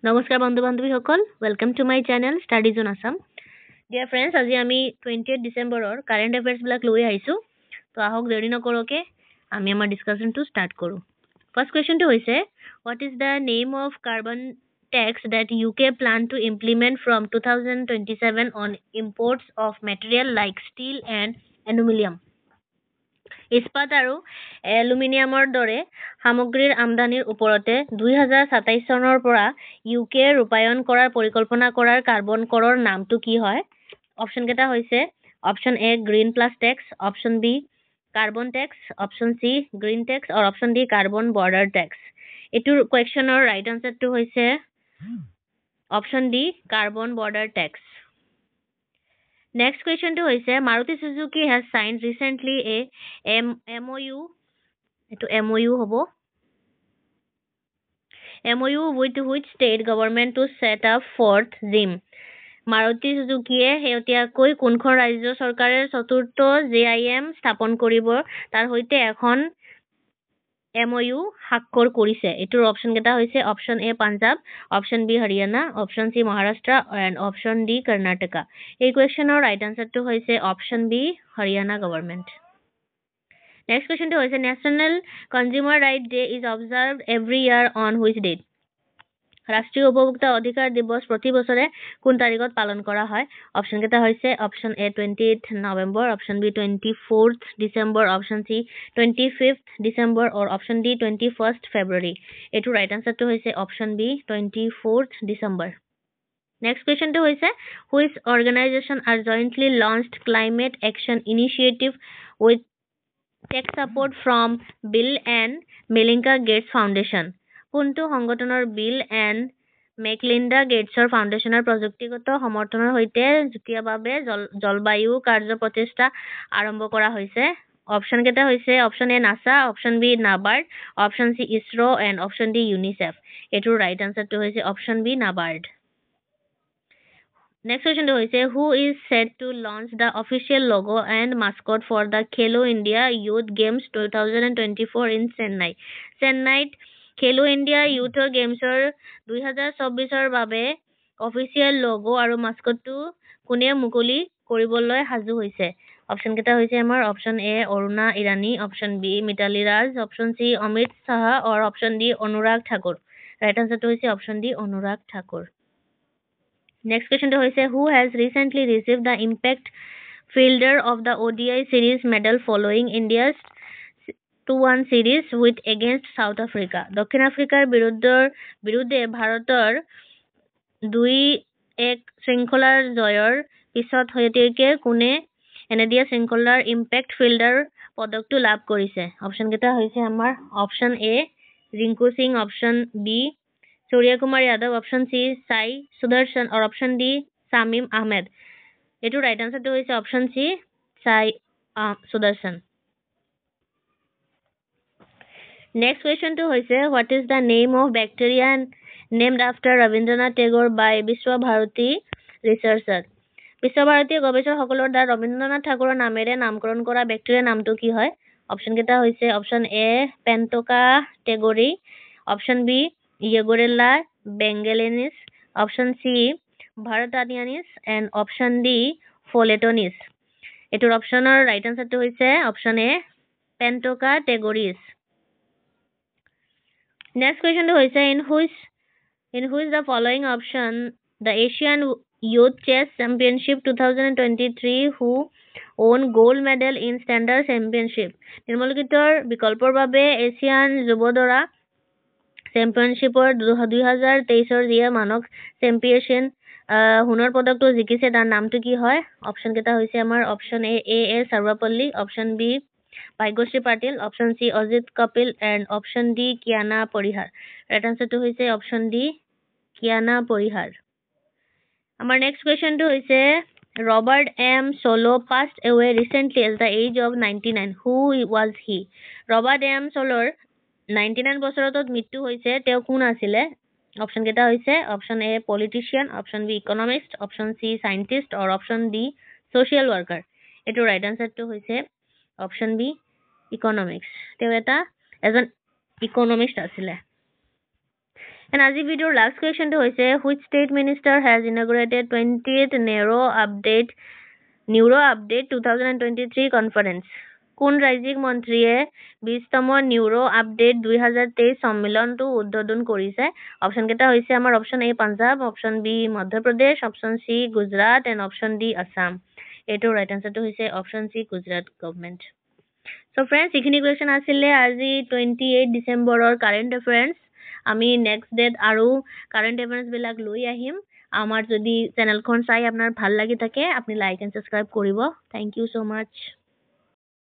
নমস্কাৰ বন্ধু বান্ধৱী সকল welcome to my channel studies on Assam dear friends আজি আমি 28 ডিসেম্বৰৰ কাৰেণ্ট এফেয়াৰ্স বিলাক লৈ আহিছো তো আহক দেৰি নকৰকে আমি আমাৰ ডিসকাশনটো ষ্টাৰ্ট কৰো ফাৰ্স্ট কোৱেশ্চনটো হৈছে what is the name of carbon tax that UK plan to implement from 2027 on imports of material like steel and aluminum ইস্পাত আৰু এলুমিনিয়ামৰ দৰে সামগ্ৰীৰ আমদানিৰ ওপৰতে 2027 চনৰ পৰা ইউকে ৰূপায়ণ কৰাৰ পৰিকল্পনা কৰাৰ কাৰ্বন কৰৰ নামটো কি হয় অপচন কেইটা হৈছে option A green plus tax option B carbon tax option C green tax আৰু option D carbon border tax এটোৰ কোৱেশ্চনৰ ৰাইট আনসাৰটো হৈছে option D carbon border tax Next question to hoise Maruti Suzuki has signed recently a MOU hobo MOU with which state government to set up fourth gym Maruti Suzuki heutiakoi kunkhon rajyo sarkarer chaturtho JIM স্থাপন কৰিব তাৰ হৈতে এখন MOU হাক্কৰ কৰিছে এটোৰ option কেটা হৈছে option A Punjab option B Haryana option C Maharashtra and option D Karnataka এই কোৱেশ্চনৰ right আনসাৰটো হৈছে option B Haryana government next কোৱেশ্চনটো হৈছে national consumer right day is observed every year on which date ৰাষ্ট্ৰীয় উপভোক্তা অধিকাৰ দিৱস প্ৰতি বছৰে কোন তাৰিখত পালন কৰা হয় অপচন কেটা হৈছে option A 28 November option B 24th December option C 25th December আৰু অপচন ডি 21st ফেব্ৰুৱাৰী এটো ৰাইট আনসাৰটো হৈছে option B 24th December next কোৱেশ্চনটো হৈছে which organisation are jointly launched climate action initiative with tech support from Bill and Melinda Gates foundation কোনটো সংগঠনৰ Bill and মেকলিন্ডা গেটছৰ ফাউণ্ডেশ্যনৰ প্ৰযুক্তিগত সমৰ্থনৰ সৈতে যুটীয়াভাৱে জলবায়ু কাৰ্য প্ৰচেষ্টা আৰম্ভ কৰা হৈছে অপচন কেটা হৈছে option A NASA option B NABARD option C ISRO and option D UNICEF এটোৰ ৰাইট আনসাৰটো হৈছে option B NABARD Next question hoise who is set to launch the official logo and mascot for the Khelo India Youth Games 2024 in Chennai. Chennai Khelo India Youth Games 2024 er babe official logo aru mascot tu kune mukoli koriboloi hazu hoise. Option keta hoise amar option A Aruna Irani, option B Mitali Raj, option C Amit Saha or option D Anurag Thakur. Right answer to hoise option D Anurag Thakur. Next question to hoise who has recently received the Impact Fielder of the ODI series medal following India's 2-1 series with against South Africa. Dakhin Africar বিৰুদ্ধে ভাৰতৰ 2-1 শৃংখলাৰ জয়ৰ পিছত হৈতেকে কোনে এনেদিয়া শৃংখলাৰ impact fielder পদকটো লাভ কৰিছে option কেটা হৈছে আমাৰ option A Rinku Singh option B Surya Kumar Yadav option C Sai Sudarshan or option D Samim Ahmed eto right answer to is option C Sai Sudarshan next question to hoise what is the name of bacteria named after Rabindranath Tagore by Vishwa Bharati researcher Vishwa Bharati গবেষক সকলৰ দ্বাৰা ৰবীন্দ্ৰনাথ ঠাকুৰৰ নামেৰে নামকৰণ কৰা bacteria নামটো কি হয় অপচন কেটা হৈছে অপচন এ পেন্টোকা টেগৰি option B Yegorella bengalensis, option C Bharatanianis and option D Foletonis. Etor optioner right answer to hoise option A Pentoca tegoris. Next question to hoise in which the following option the Asian Youth Chess Championship 2023 who won gold medal in standard championship. নিম্নলিখিতৰ বিকল্পৰ বাবে Asian যুৱদৰা চেম্পিয়নশিপৰ 2023 দিয়া মানক চেম্পিয়নশিপ হুনৰ পদকটো জিকিছে তাৰ নামটো কি হয় option কেটা হৈছে আমাৰ option A Sarvepalli option B Bhagyashree Patil option C Ajit Kapil and option D Kiana Parihar right আনসাৰটো হৈছে অপচন ডি কিয়ানা পৰিহাৰ আমাৰ নেক্সট কোৱেশ্চনটো হৈছে Robert M. Solo passed away recently at the age of 99 who was he Robert M. Soloৰ 99 বছৰতত মৃত্যু হৈছে তেওঁ কোন আছিলে অপচন কেটা হৈছে option A politician option B economist option C scientist আৰু অপচন ডি সোশ্যাল ওয়ার্কার এটো রাইট আনসারটো হৈছে অপচন বি ইকোনমিক্স তেওঁ এটা এজন ইকোনমিস্ট আছিলে And আজি ভিডিঅ'ৰ লাষ্ট কুৱেশ্যনটো হৈছে which state minister has inaugurated 20th Neuro Update 2023 conference? কোন ৰাজ্যিক মন্ত্ৰীয়ে 20তম নিউৰো আপডেট 2023 সন্মিলনটো উদ্বোধন কৰিছে? অপশ্যন কেইটা হৈছে আমাৰ option A Punjab, option B Madhya Pradesh, option C Gujarat and option D Assam. এইটো ৰাইট আনসাৰটো হৈছে option C Gujarat government. So friends এইখিনি কুৱেশ্যন আছিলে আজি 28 ডিচেম্বৰৰ কাৰেণ্ট এফেয়াৰ্ছ। আমি নেক্সট ডেট আৰু কাৰেণ্ট এফেয়াৰ্ছবিলাক লৈ আহিম। আমাৰ যদি চেনেলখন চাই আপোনাৰ ভাল লাগি থাকে আপুনি লাইক এণ্ড ছাবস্ক্ৰাইব কৰিব। Thank you so' much.